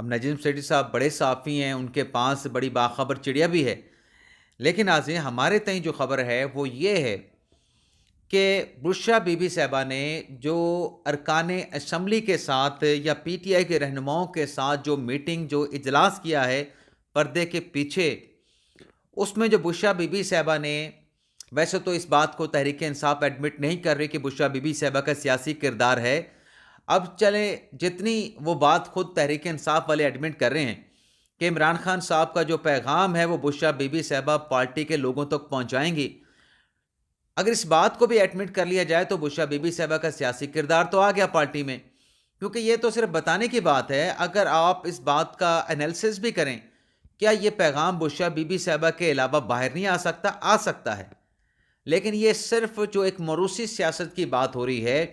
اب نجم سیٹھی صاحب بڑے صحافی ہیں، ان کے پاس بڑی باخبر چڑیا بھی ہے، لیکن ناظرین ہمارے تئیں جو خبر ہے وہ یہ ہے کہ بشرا بی بی صاحبہ نے جو ارکان اسمبلی کے ساتھ یا پی ٹی آئی کے رہنماؤں کے ساتھ جو میٹنگ جو اجلاس کیا ہے پردے کے پیچھے، اس میں جو بشرا بی بی صاحبہ نے، ویسے تو اس بات کو تحریک انصاف ایڈمٹ نہیں کر رہی کہ بشرا بی بی صاحبہ کا سیاسی کردار ہے، اب چلیں جتنی وہ بات خود تحریک انصاف والے ایڈمٹ کر رہے ہیں کہ عمران خان صاحب کا جو پیغام ہے وہ بشرا بی بی صاحبہ پارٹی کے لوگوں تک پہنچائیں گی، اگر اس بات کو بھی ایڈمٹ کر لیا جائے تو بشرا بی بی صاحبہ کا سیاسی کردار تو آ گیا پارٹی میں، کیونکہ یہ تو صرف بتانے کی بات ہے۔ اگر آپ اس بات کا انالیسس بھی کریں، کیا یہ پیغام بشرا بی بی صاحبہ کے علاوہ باہر نہیں آ سکتا ہے، لیکن یہ صرف جو ایک موروثی سیاست کی بات ہو رہی ہے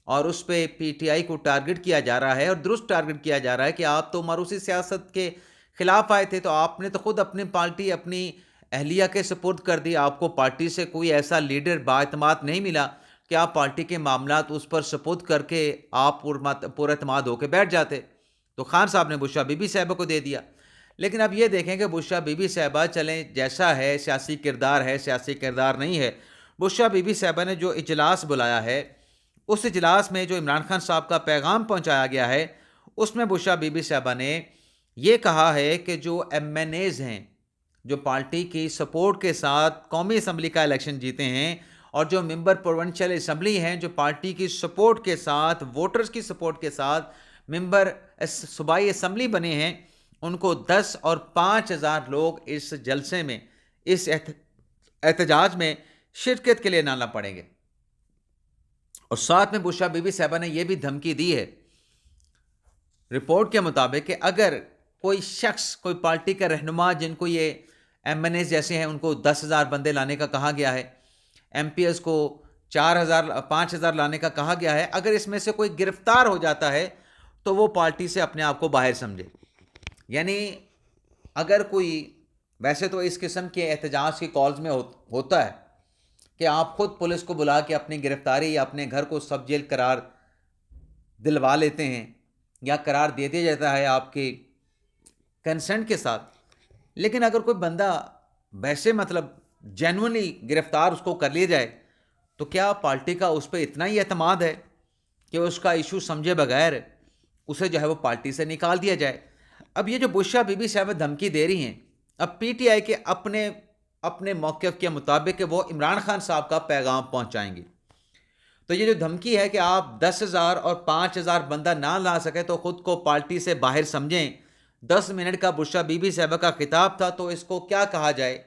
اور اس پہ پی ٹی آئی کو ٹارگٹ کیا جا رہا ہے، اور درست ٹارگٹ کیا جا رہا ہے کہ آپ تو موروثی سیاست کے خلاف آئے تھے، تو آپ نے تو خود اپنی پارٹی اپنی اہلیہ کے سپرد کر دی، آپ کو پارٹی سے کوئی ایسا لیڈر بااعتماد نہیں ملا کہ آپ پارٹی کے معاملات اس پر سپرد کر کے آپ پر اعتماد ہو کے بیٹھ جاتے، تو خان صاحب نے بشرا بی بی صاحبہ کو دے دیا۔ لیکن اب یہ دیکھیں کہ بشرا بی بی صاحبہ چلیں جیسا ہے، سیاسی کردار نہیں ہے، بشرا بی بی صاحبہ نے جو اجلاس بلایا ہے، اس اجلاس میں جو عمران خان صاحب کا پیغام پہنچایا گیا ہے، اس میں بشرا بی بی صاحبہ نے یہ کہا ہے کہ جو ایم این ایز ہیں، جو پارٹی کی سپورٹ کے ساتھ قومی اسمبلی کا الیکشن جیتے ہیں، اور جو ممبر پروونشل اسمبلی ہیں جو پارٹی کی سپورٹ کے ساتھ، ووٹرز کی سپورٹ کے ساتھ ممبر صوبائی اسمبلی بنے ہیں، ان کو 10 اور 5,000 لوگ اس جلسے میں، اس احتجاج میں شرکت کے لیے لانا پڑیں گے۔ اور ساتھ میں بشرا بی بی صاحبہ نے یہ بھی دھمکی دی ہے رپورٹ کے مطابق کہ اگر کوئی شخص، کوئی پارٹی کا رہنما، جن کو یہ ایم این ایز جیسے ہیں، ان کو 10,000 بندے لانے کا کہا گیا ہے، ایم پی ایس کو 5,000 لانے کا کہا گیا ہے، اگر اس میں سے کوئی گرفتار ہو جاتا ہے تو وہ پارٹی سے اپنے آپ کو باہر سمجھے۔ یعنی اگر کوئی، ویسے تو اس قسم کے احتجاج کی کالز میں ہوتا ہے کہ آپ خود پولیس کو بلا کے اپنی گرفتاری یا اپنے گھر کو سب جیل قرار دلوا لیتے ہیں، یا قرار دے دیا جاتا ہے آپ کے کنسنٹ کے ساتھ، لیکن اگر کوئی بندہ ویسے جینوئنلی گرفتار اس کو کر لیا جائے تو کیا پارٹی کا اس پہ اتنا ہی اعتماد ہے کہ اس کا ایشو سمجھے بغیر اسے جو ہے وہ پارٹی سے نکال دیا جائے؟ اب یہ جو بشرا بی بی صاحبہ دھمکی دے رہی ہیں، اب پی ٹی آئی کے اپنے موقف کے مطابق کہ وہ عمران خان صاحب کا پیغام پہنچائیں گے، تو یہ جو دھمکی ہے کہ آپ 10,000 اور 5,000 بندہ نہ لا سکے تو خود کو پارٹی سے باہر سمجھیں، 10 منٹ کا بشرا بی بی صاحبہ کا خطاب تھا، تو اس کو کیا کہا جائے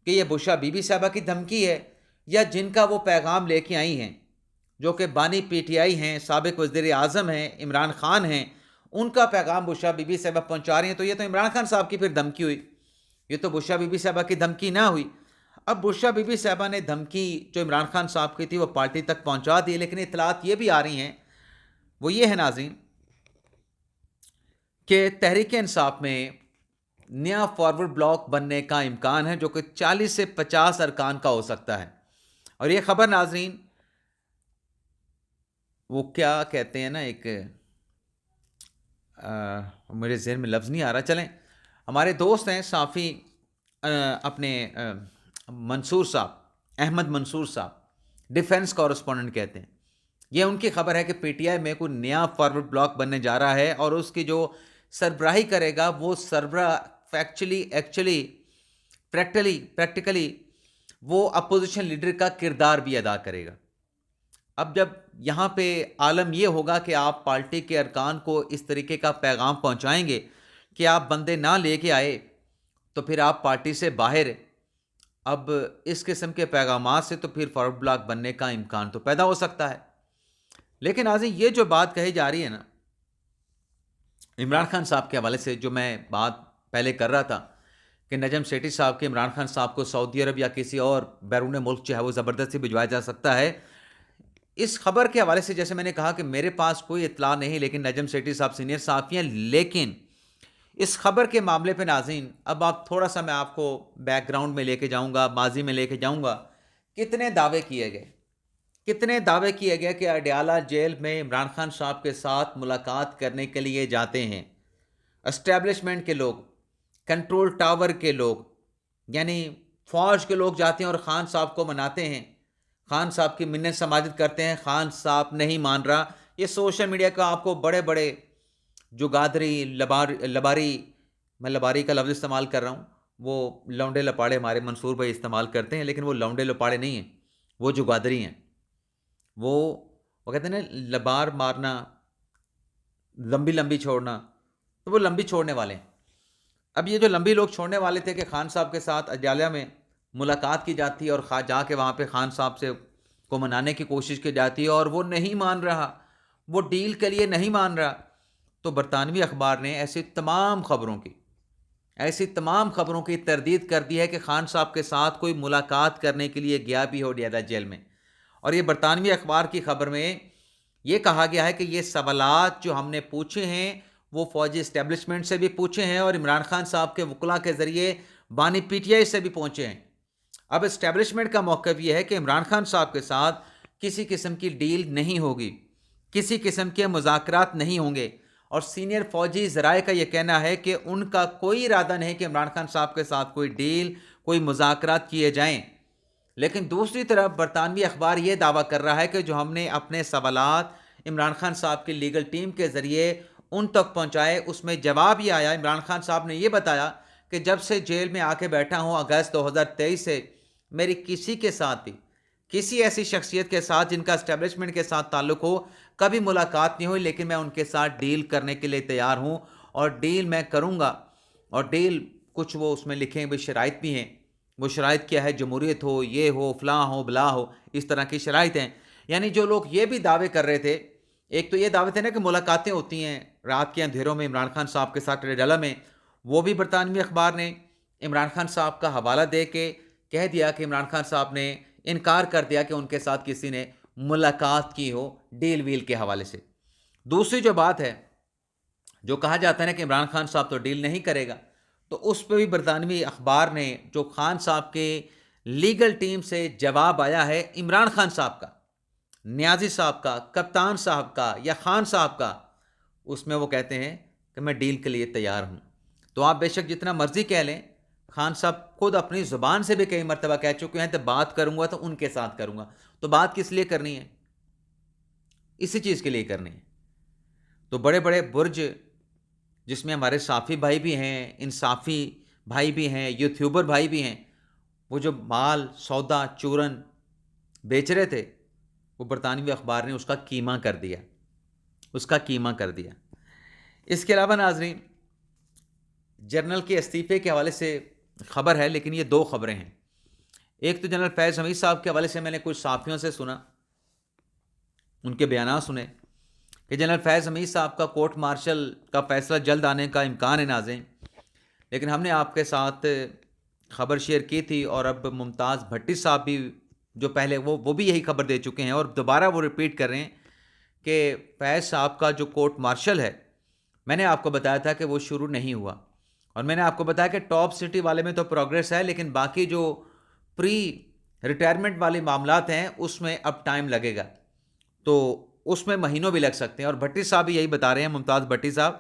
کہ یہ بشرا بی بی صاحبہ کی دھمکی ہے، یا جن کا وہ پیغام لے کے آئی ہیں، جو کہ بانی پی ٹی آئی ہیں، سابق وزیر اعظم ہیں، عمران خان ہیں، ان کا پیغام بشرا بی بی صاحبہ پہنچا رہی ہیں، تو یہ تو عمران خان صاحب کی پھر دھمکی ہوئی، یہ تو بشرا بی بی صاحبہ کی دھمکی نہ ہوئی۔ اب بشرا بی بی صاحبہ نے دھمکی جو عمران خان صاحب کی تھی وہ پارٹی تک پہنچا دی، لیکن اطلاعات یہ بھی آ رہی ہیں، وہ یہ ہے ناظرین کہ تحریک انصاف میں نیا فارورڈ بلاک بننے کا امکان ہے، جو کہ 40 سے 50 ارکان کا ہو سکتا ہے۔ اور یہ خبر ناظرین، وہ کیا کہتے ہیں نا، ایک میرے ذہن میں لفظ نہیں آ رہا، چلیں ہمارے دوست ہیں صحافی اپنے منصور صاحب، احمد منصور صاحب، ڈیفنس کورسپونڈنٹ کہتے ہیں، یہ ان کی خبر ہے کہ پی ٹی آئی میں کوئی نیا فارورڈ بلاک بننے جا رہا ہے، اور اس کی جو سربراہی کرے گا وہ سربراہ پریکٹیکلی وہ اپوزیشن لیڈر کا کردار بھی ادا کرے گا۔ اب جب یہاں پہ عالم یہ ہوگا کہ آپ پارٹی کے ارکان کو اس طریقے کا پیغام پہنچائیں گے کہ آپ بندے نہ لے کے آئے تو پھر آپ پارٹی سے باہر، اب اس قسم کے پیغامات سے تو پھر فارورڈ بلاک بننے کا امکان تو پیدا ہو سکتا ہے۔ لیکن آج یہ جو بات کہی جا رہی ہے نا عمران خان صاحب کے حوالے سے، جو میں بات پہلے کر رہا تھا کہ نجم سیٹھی صاحب کے عمران خان صاحب کو سعودی عرب یا کسی اور بیرون ملک جو ہے وہ زبردستی بھجوایا جا سکتا ہے، اس خبر کے حوالے سے جیسے میں نے کہا کہ میرے پاس کوئی اطلاع نہیں، لیکن نجم سیٹھی صاحب سینئر صحافی ہیں، لیکن اس خبر کے معاملے پہ ناظرین اب آپ تھوڑا سا میں آپ کو بیک گراؤنڈ میں لے کے جاؤں گا، ماضی میں لے کے جاؤں گا، کتنے دعوے کیے گئے کہ اڈیالہ جیل میں عمران خان صاحب کے ساتھ ملاقات کرنے کے لیے جاتے ہیں، اسٹیبلشمنٹ کے لوگ، کنٹرول ٹاور کے لوگ، یعنی فوج کے لوگ جاتے ہیں اور خان صاحب کو مناتے ہیں، خان صاحب کی منت سماجت کرتے ہیں، خان صاحب نہیں مان رہا. یہ سوشل میڈیا کا آپ کو بڑے بڑے جو گادری لباری، میں لباری کا لفظ استعمال کر رہا ہوں، وہ لونڈے لپاڑے ہمارے منصور بھائی استعمال کرتے ہیں، لیکن وہ لونڈے لپاڑے نہیں ہیں، وہ جو گادری ہیں، وہ کہتے ہیں نا لبار مارنا، لمبی لمبی چھوڑنا، تو وہ لمبی چھوڑنے والے ہیں. اب یہ جو لمبی لوگ چھوڑنے والے تھے کہ خان صاحب کے ساتھ اجالیہ میں ملاقات کی جاتی ہے اور جا کے وہاں پہ خان صاحب سے کو منانے کی کوشش کی جاتی ہے اور وہ نہیں مان رہا، وہ ڈیل کے لیے نہیں مان رہا. تو برطانوی اخبار نے ایسی تمام خبروں کی تردید کر دی ہے کہ خان صاحب کے ساتھ کوئی ملاقات کرنے کے لیے گیا بھی ہو ڈیادہ جیل میں. اور یہ برطانوی اخبار کی خبر میں یہ کہا گیا ہے کہ یہ سوالات جو ہم نے پوچھے ہیں وہ فوجی اسٹیبلشمنٹ سے بھی پوچھے ہیں اور عمران خان صاحب کے وکلاء کے ذریعے بانی پی ٹی آئی سے بھی پہنچے ہیں. اب اسٹیبلشمنٹ کا موقف یہ ہے کہ عمران خان صاحب کے ساتھ کسی قسم کی ڈیل نہیں ہوگی، کسی قسم کے مذاکرات نہیں ہوں گے، اور سینئر فوجی ذرائع کا یہ کہنا ہے کہ ان کا کوئی ارادہ نہیں کہ عمران خان صاحب کے ساتھ کوئی ڈیل، کوئی مذاکرات کیے جائیں. لیکن دوسری طرف برطانوی اخبار یہ دعویٰ کر رہا ہے کہ جو ہم نے اپنے سوالات عمران خان صاحب کی لیگل ٹیم کے ذریعے ان تک پہنچائے، اس میں جواب یہ آیا، عمران خان صاحب نے یہ بتایا کہ جب سے جیل میں آ کے بیٹھا ہوں اگست 2023 سے میری کسی کے ساتھ بھی، کسی ایسی شخصیت کے ساتھ جن کا اسٹیبلشمنٹ کے ساتھ تعلق ہو، کبھی ملاقات نہیں ہوئی، لیکن میں ان کے ساتھ ڈیل کرنے کے لیے تیار ہوں اور ڈیل میں کروں گا. اور ڈیل کچھ وہ اس میں لکھیں بھی شرائط بھی ہیں. وہ شرائط کیا ہے؟ جمہوریت ہو، یہ ہو، فلاں ہو، بلا ہو، اس طرح کی شرائط ہیں. یعنی جو لوگ یہ بھی دعوے کر رہے تھے، ایک تو یہ دعوے تھے نا کہ ملاقاتیں ہوتی ہیں رات کے اندھیروں میں عمران خان صاحب کے ساتھ ڈالا میں، وہ بھی برطانوی اخبار نے عمران خان صاحب کا حوالہ دے کے کہہ دیا کہ عمران خان صاحب نے انکار کر دیا کہ ان کے ساتھ کسی نے ملاقات کی ہو ڈیل ویل کے حوالے سے. دوسری جو بات ہے، جو کہا جاتا ہے نا کہ عمران خان صاحب تو ڈیل نہیں کرے گا، تو اس پہ بھی برطانوی اخبار نے جو خان صاحب کے لیگل ٹیم سے جواب آیا ہے عمران خان صاحب کا، نیازی صاحب کا، کپتان صاحب کا یا خان صاحب کا، اس میں وہ کہتے ہیں کہ میں ڈیل کے لیے تیار ہوں. تو آپ بے شک جتنا مرضی کہہ لیں، خان صاحب خود اپنی زبان سے بھی کئی مرتبہ کہہ چکے ہیں تو بات کروں گا تو ان کے ساتھ کروں گا. تو بات کس لیے کرنی ہے؟ اسی چیز کے لیے کرنی ہے. تو بڑے بڑے برج جس میں ہمارے صافی بھائی بھی ہیں، انصافی بھائی بھی ہیں، یوٹیوبر بھائی بھی ہیں، وہ جو مال سودا چورن بیچ رہے تھے، وہ برطانوی اخبار نے اس کا قیمہ کر دیا، اس کے علاوہ ناظرین، جنرل کے استعفے کے حوالے سے خبر ہے، لیکن یہ دو خبریں ہیں. ایک تو جنرل فیض حمید صاحب کے حوالے سے میں نے کچھ صحافیوں سے سنا، ان کے بیانات سنے کہ جنرل فیض حمید صاحب کا کورٹ مارشل کا فیصلہ جلد آنے کا امکان ہے ناظرین. لیکن ہم نے آپ کے ساتھ خبر شیئر کی تھی، اور اب ممتاز بھٹی صاحب بھی جو پہلے وہ بھی یہی خبر دے چکے ہیں، اور دوبارہ وہ ریپیٹ کر رہے ہیں کہ فیض صاحب کا جو کورٹ مارشل ہے، میں نے آپ کو بتایا تھا کہ وہ شروع نہیں ہوا، اور میں نے آپ کو بتایا کہ ٹاپ سٹی والے میں تو پروگریس ہے، لیکن باقی جو پری ریٹائرمنٹ والے معاملات ہیں اس میں اب ٹائم لگے گا، تو اس میں مہینوں بھی لگ سکتے ہیں. اور بھٹی صاحب بھی یہی بتا رہے ہیں، ممتاز بھٹی صاحب،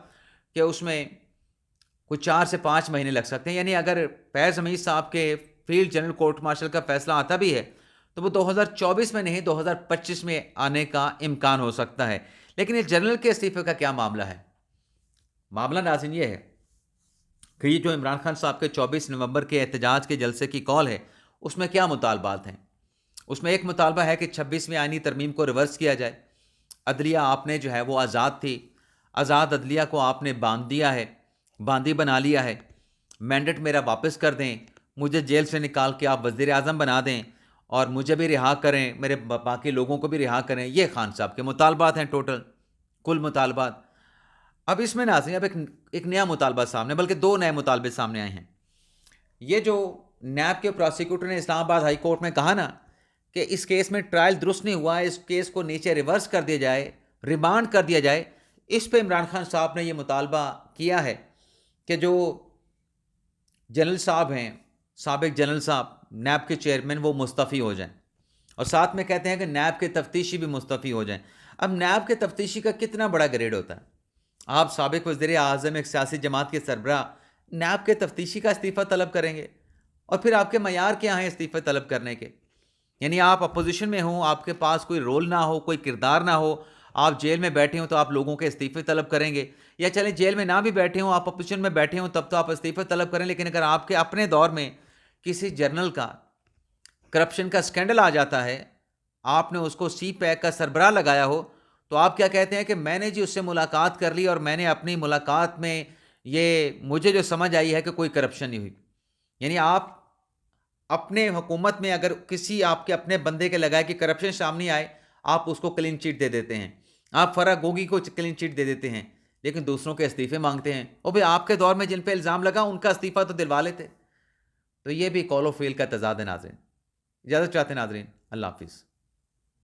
کہ اس میں کچھ 4 سے 5 مہینے لگ سکتے ہیں. یعنی اگر فیض حمید صاحب کے فیلڈ جنرل کورٹ مارشل کا فیصلہ آتا بھی ہے تو وہ 2024 میں نہیں 2025 میں آنے کا امکان ہو سکتا ہے. لیکن یہ جنرل کے استعفے کا کیا معاملہ ہے؟ معاملہ ناظرین یہ ہے کہ یہ جو عمران خان صاحب کے 24 نومبر کے احتجاج کے جلسے کی کال ہے، اس میں کیا مطالبات ہیں؟ اس میں ایک مطالبہ ہے کہ 26ویں آئینی ترمیم کو ریورس کیا جائے. عدلیہ آپ نے جو ہے وہ آزاد تھی، آزاد عدلیہ کو آپ نے باندھی بنا لیا ہے. مینڈیٹ میرا واپس کر دیں، مجھے جیل سے نکال کے آپ وزیر اعظم بنا دیں، اور مجھے بھی رہا کریں، میرے باقی لوگوں کو بھی رہا کریں. یہ خان صاحب کے مطالبات ہیں، ٹوٹل کل مطالبات. اب اس میں ناظرین اب ایک نیا مطالبہ سامنے، بلکہ 2 نئے مطالبے سامنے آئے ہیں. یہ جو نیب کے پراسیکیوٹر نے اسلام آباد ہائی کورٹ میں کہا نا کہ اس کیس میں ٹرائل درست نہیں ہوا، اس کیس کو نیچے ریورس کر دیا جائے، ریمانڈ کر دیا جائے، اس پہ عمران خان صاحب نے یہ مطالبہ کیا ہے کہ جو جنرل صاحب ہیں، سابق جنرل صاحب نیب کے چیئرمین، وہ مستعفی ہو جائیں، اور ساتھ میں کہتے ہیں کہ نیب کے تفتیشی بھی مستعفی ہو جائیں. اب نیب کے تفتیشی کا کتنا بڑا گریڈ ہوتا ہے؟ آپ سابق وزیر اعظم ایک سیاسی جماعت کے سربراہ نیب کے تفتیشی کا استعفیٰ طلب کریں گے، اور پھر آپ کے معیار کیا ہیں استعفے طلب کرنے کے؟ یعنی آپ اپوزیشن میں ہوں، آپ کے پاس کوئی رول نہ ہو، کوئی کردار نہ ہو، آپ جیل میں بیٹھے ہوں تو آپ لوگوں کے استعفے طلب کریں گے؟ یا چلیں جیل میں نہ بھی بیٹھے ہوں، آپ اپوزیشن میں بیٹھے ہوں تب تو آپ استعفے طلب کریں، لیکن اگر آپ کے اپنے دور میں کسی جرنل کا کرپشن کا اسکینڈل آ جاتا ہے، آپ نے اس کو سی پیک کا سربراہ لگایا ہو، تو آپ کیا کہتے ہیں کہ میں نے جی اس سے ملاقات کر لی اور میں نے اپنی ملاقات میں یہ مجھے جو سمجھ آئی ہے کہ کوئی کرپشن نہیں ہوئی؟ یعنی آپ اپنے حکومت میں اگر کسی آپ کے اپنے بندے کے لگائے کہ کرپشن سامنے آئے، آپ اس کو کلین چٹ دے دیتے ہیں، آپ فرح گوگی کو کلین چٹ دے دیتے ہیں، لیکن دوسروں کے استعفے مانگتے ہیں۔ اور بھئی آپ کے دور میں جن پہ الزام لگا ان کا استعفیٰ تو دلوا لیتے۔ تو یہ بھی قول و فعل کا تضاد ہے ناظرین۔ اجازت چاہتے ہیں ناظرین، اللہ حافظ۔